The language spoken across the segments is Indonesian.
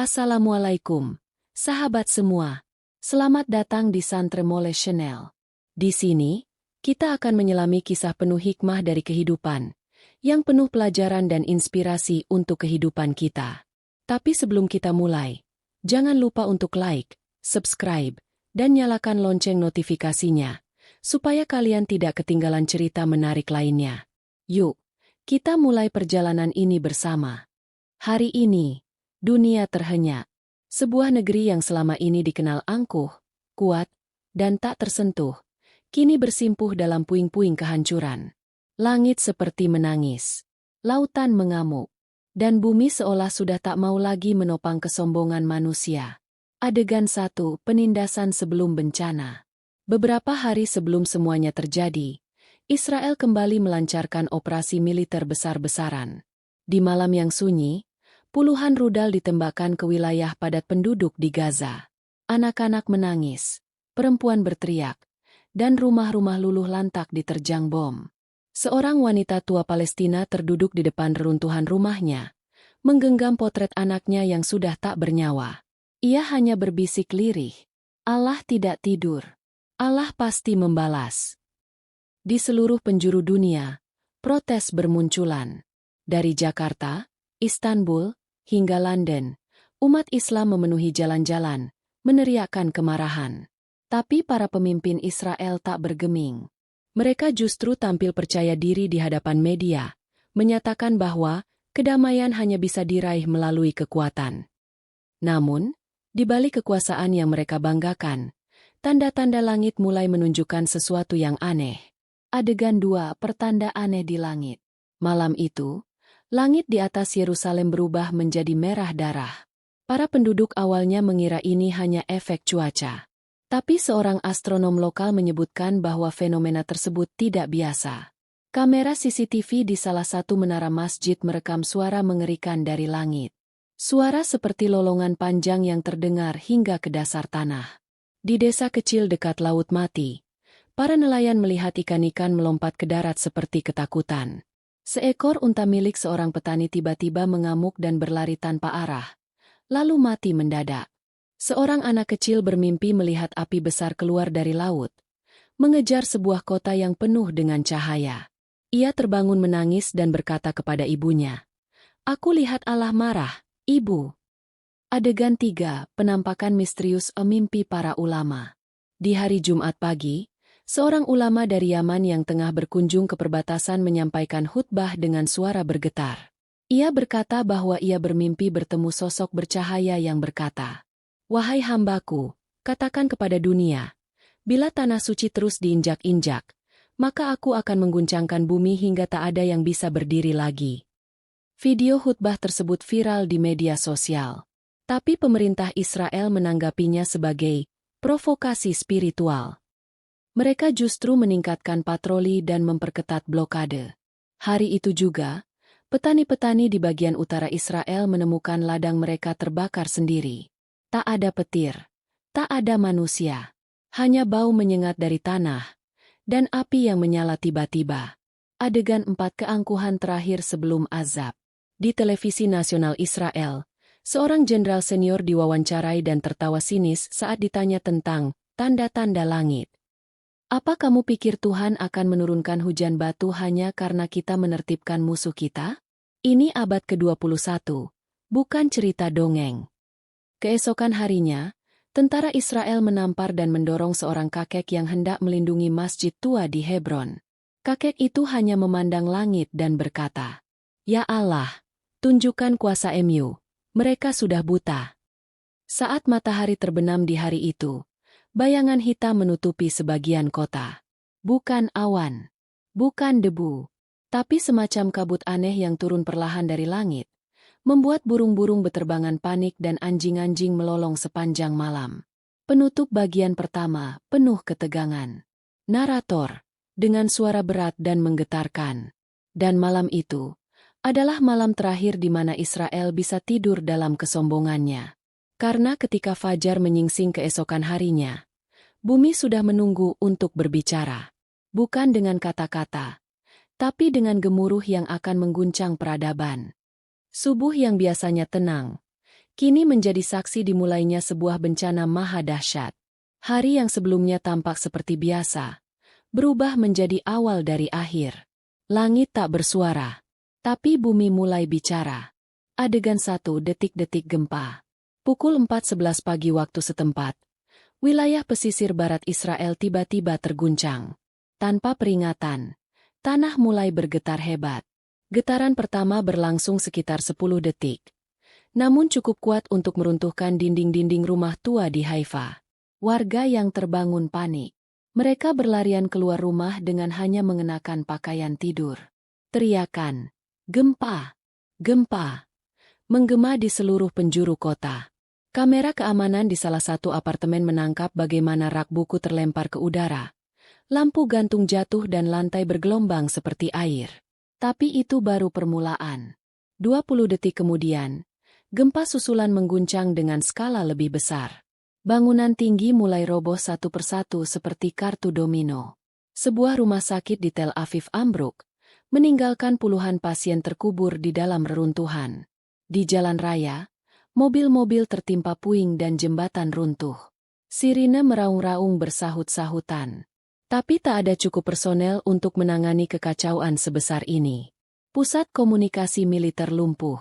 Assalamualaikum, sahabat semua. Selamat datang di Santremole Channel. Di sini, kita akan menyelami kisah penuh hikmah dari kehidupan, yang penuh pelajaran dan inspirasi untuk kehidupan kita. Tapi sebelum kita mulai, jangan lupa untuk like, subscribe, dan nyalakan lonceng notifikasinya, supaya kalian tidak ketinggalan cerita menarik lainnya. Yuk, kita mulai perjalanan ini bersama. Hari ini, dunia terhenyak. Sebuah negeri yang selama ini dikenal angkuh, kuat, dan tak tersentuh, kini bersimpuh dalam puing-puing kehancuran. Langit seperti menangis, lautan mengamuk, dan bumi seolah sudah tak mau lagi menopang kesombongan manusia. Adegan 1, penindasan sebelum bencana. Beberapa hari sebelum semuanya terjadi, Israel kembali melancarkan operasi militer besar-besaran. Di malam yang sunyi, puluhan rudal ditembakkan ke wilayah padat penduduk di Gaza. Anak-anak menangis, perempuan berteriak, dan rumah-rumah luluh lantak diterjang bom. Seorang wanita tua Palestina terduduk di depan reruntuhan rumahnya, menggenggam potret anaknya yang sudah tak bernyawa. Ia hanya berbisik lirih, "Allah tidak tidur. Allah pasti membalas." Di seluruh penjuru dunia, protes bermunculan. Dari Jakarta, Istanbul, hingga London, umat Islam memenuhi jalan-jalan, meneriakkan kemarahan. Tapi para pemimpin Israel tak bergeming. Mereka justru tampil percaya diri di hadapan media, menyatakan bahwa kedamaian hanya bisa diraih melalui kekuatan. Namun, di balik kekuasaan yang mereka banggakan, tanda-tanda langit mulai menunjukkan sesuatu yang aneh. Adegan 2, pertanda aneh di langit. Malam itu, langit di atas Yerusalem berubah menjadi merah darah. Para penduduk awalnya mengira ini hanya efek cuaca. Tapi seorang astronom lokal menyebutkan bahwa fenomena tersebut tidak biasa. Kamera CCTV di salah satu menara masjid merekam suara mengerikan dari langit. Suara seperti lolongan panjang yang terdengar hingga ke dasar tanah. Di desa kecil dekat Laut Mati, para nelayan melihat ikan-ikan melompat ke darat seperti ketakutan. Seekor unta milik seorang petani tiba-tiba mengamuk dan berlari tanpa arah, lalu mati mendadak. Seorang anak kecil bermimpi melihat api besar keluar dari laut, mengejar sebuah kota yang penuh dengan cahaya. Ia terbangun menangis dan berkata kepada ibunya, "Aku lihat Allah marah, Ibu." Adegan 3, penampakan misterius mimpi para ulama. Di hari Jumat pagi, seorang ulama dari Yaman yang tengah berkunjung ke perbatasan menyampaikan khutbah dengan suara bergetar. Ia berkata bahwa ia bermimpi bertemu sosok bercahaya yang berkata, "Wahai hambaku, katakan kepada dunia, bila tanah suci terus diinjak-injak, maka aku akan mengguncangkan bumi hingga tak ada yang bisa berdiri lagi." Video khutbah tersebut viral di media sosial. Tapi pemerintah Israel menanggapinya sebagai provokasi spiritual. Mereka justru meningkatkan patroli dan memperketat blokade. Hari itu juga, petani-petani di bagian utara Israel menemukan ladang mereka terbakar sendiri. Tak ada petir, tak ada manusia, hanya bau menyengat dari tanah, dan api yang menyala tiba-tiba. Adegan 4, keangkuhan terakhir sebelum azab. Di televisi nasional Israel, seorang jenderal senior diwawancarai dan tertawa sinis saat ditanya tentang tanda-tanda langit. "Apa kamu pikir Tuhan akan menurunkan hujan batu hanya karena kita menertibkan musuh kita? Ini abad ke-21, bukan cerita dongeng." Keesokan harinya, tentara Israel menampar dan mendorong seorang kakek yang hendak melindungi masjid tua di Hebron. Kakek itu hanya memandang langit dan berkata, "Ya Allah, tunjukkan kuasa MU, mereka sudah buta." Saat matahari terbenam di hari itu, bayangan hitam menutupi sebagian kota. Bukan awan, bukan debu, tapi semacam kabut aneh yang turun perlahan dari langit, membuat burung-burung beterbangan panik dan anjing-anjing melolong sepanjang malam. Penutup bagian pertama, penuh ketegangan. Narator, dengan suara berat dan menggetarkan. Dan malam itu adalah malam terakhir di mana Israel bisa tidur dalam kesombongannya. Karena ketika fajar menyingsing keesokan harinya, bumi sudah menunggu untuk berbicara. Bukan dengan kata-kata, tapi dengan gemuruh yang akan mengguncang peradaban. Subuh yang biasanya tenang, kini menjadi saksi dimulainya sebuah bencana maha dahsyat. Hari yang sebelumnya tampak seperti biasa, berubah menjadi awal dari akhir. Langit tak bersuara, tapi bumi mulai bicara. Adegan 1, detik-detik gempa. Pukul 4.11 pagi waktu setempat, wilayah pesisir barat Israel tiba-tiba terguncang. Tanpa peringatan, tanah mulai bergetar hebat. Getaran pertama berlangsung sekitar 10 detik. Namun cukup kuat untuk meruntuhkan dinding-dinding rumah tua di Haifa. Warga yang terbangun panik. Mereka berlarian keluar rumah dengan hanya mengenakan pakaian tidur. Teriakan, "Gempa! Gempa!" menggema di seluruh penjuru kota. Kamera keamanan di salah satu apartemen menangkap bagaimana rak buku terlempar ke udara. Lampu gantung jatuh dan lantai bergelombang seperti air. Tapi itu baru permulaan. 20 detik kemudian, gempa susulan mengguncang dengan skala lebih besar. Bangunan tinggi mulai roboh satu persatu seperti kartu domino. Sebuah rumah sakit di Tel Aviv ambruk, meninggalkan puluhan pasien terkubur di dalam reruntuhan. Di jalan raya, mobil-mobil tertimpa puing dan jembatan runtuh. Sirine meraung-raung bersahut-sahutan. Tapi tak ada cukup personel untuk menangani kekacauan sebesar ini. Pusat komunikasi militer lumpuh.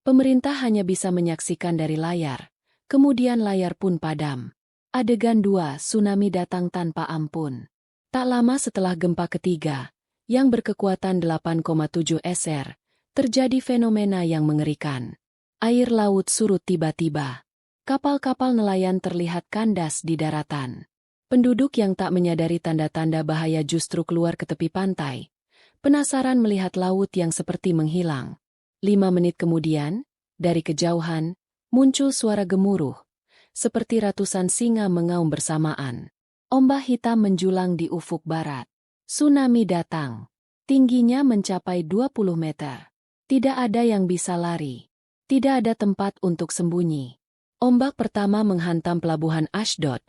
Pemerintah hanya bisa menyaksikan dari layar, kemudian layar pun padam. Adegan 2, tsunami datang tanpa ampun. Tak lama setelah gempa ketiga, yang berkekuatan 8,7 SR, terjadi fenomena yang mengerikan. Air laut surut tiba-tiba. Kapal-kapal nelayan terlihat kandas di daratan. Penduduk yang tak menyadari tanda-tanda bahaya justru keluar ke tepi pantai. Penasaran melihat laut yang seperti menghilang. 5 menit kemudian, dari kejauhan, muncul suara gemuruh, seperti ratusan singa mengaum bersamaan. Ombak hitam menjulang di ufuk barat. Tsunami datang. Tingginya mencapai 20 meter. Tidak ada yang bisa lari. Tidak ada tempat untuk sembunyi. Ombak pertama menghantam pelabuhan Ashdod,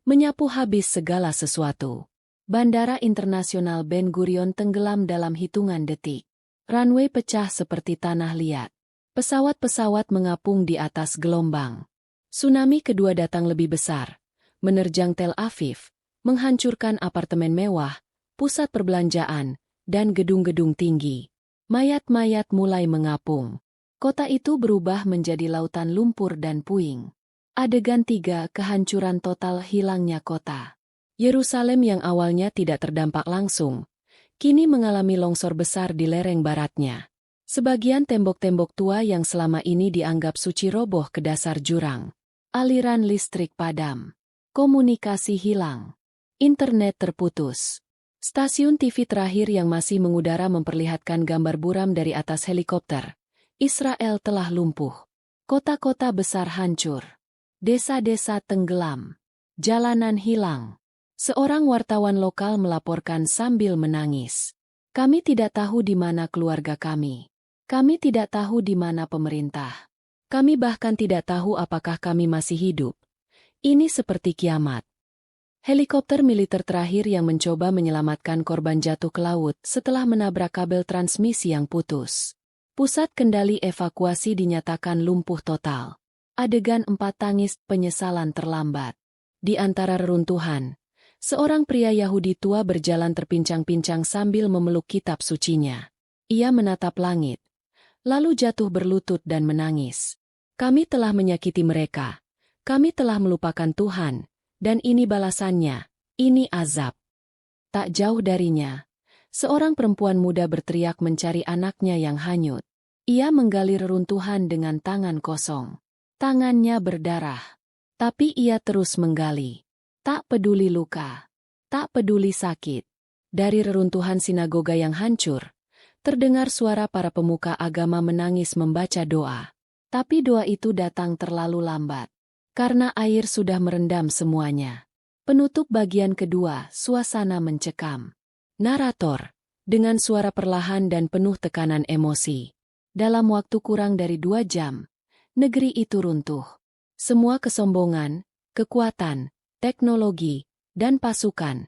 menyapu habis segala sesuatu. Bandara Internasional Ben Gurion tenggelam dalam hitungan detik. Runway pecah seperti tanah liat. Pesawat-pesawat mengapung di atas gelombang. Tsunami kedua datang lebih besar, menerjang Tel Aviv, menghancurkan apartemen mewah, pusat perbelanjaan, dan gedung-gedung tinggi. Mayat-mayat mulai mengapung. Kota itu berubah menjadi lautan lumpur dan puing. Adegan 3, kehancuran total, hilangnya kota. Yerusalem yang awalnya tidak terdampak langsung, kini mengalami longsor besar di lereng baratnya. Sebagian tembok-tembok tua yang selama ini dianggap suci roboh ke dasar jurang. Aliran listrik padam. Komunikasi hilang. Internet terputus. Stasiun TV terakhir yang masih mengudara memperlihatkan gambar buram dari atas helikopter. Israel telah lumpuh. Kota-kota besar hancur. Desa-desa tenggelam. Jalanan hilang. Seorang wartawan lokal melaporkan sambil menangis. Kami tidak tahu di mana keluarga kami. Kami tidak tahu di mana pemerintah. Kami bahkan tidak tahu apakah kami masih hidup. Ini seperti kiamat. Helikopter militer terakhir yang mencoba menyelamatkan korban jatuh ke laut setelah menabrak kabel transmisi yang putus. Pusat kendali evakuasi dinyatakan lumpuh total. Adegan 4, tangis penyesalan terlambat. Di antara reruntuhan, seorang pria Yahudi tua berjalan terpincang-pincang sambil memeluk kitab sucinya. Ia menatap langit, lalu jatuh berlutut dan menangis. Kami telah menyakiti mereka. Kami telah melupakan Tuhan, dan ini balasannya, ini azab. Tak jauh darinya, seorang perempuan muda berteriak mencari anaknya yang hanyut. Ia menggali reruntuhan dengan tangan kosong. Tangannya berdarah. Tapi ia terus menggali. Tak peduli luka. Tak peduli sakit. Dari reruntuhan sinagoga yang hancur, terdengar suara para pemuka agama menangis membaca doa. Tapi doa itu datang terlalu lambat. Karena air sudah merendam semuanya. Penutup bagian kedua, suasana mencekam. Narator, dengan suara perlahan dan penuh tekanan emosi. Dalam waktu kurang dari 2 jam, negeri itu runtuh. Semua kesombongan, kekuatan, teknologi, dan pasukan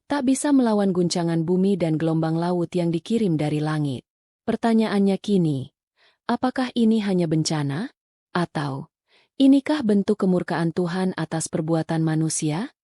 tak bisa melawan guncangan bumi dan gelombang laut yang dikirim dari langit. Pertanyaannya kini, apakah ini hanya bencana? Atau Inikah bentuk kemurkaan Tuhan atas perbuatan manusia?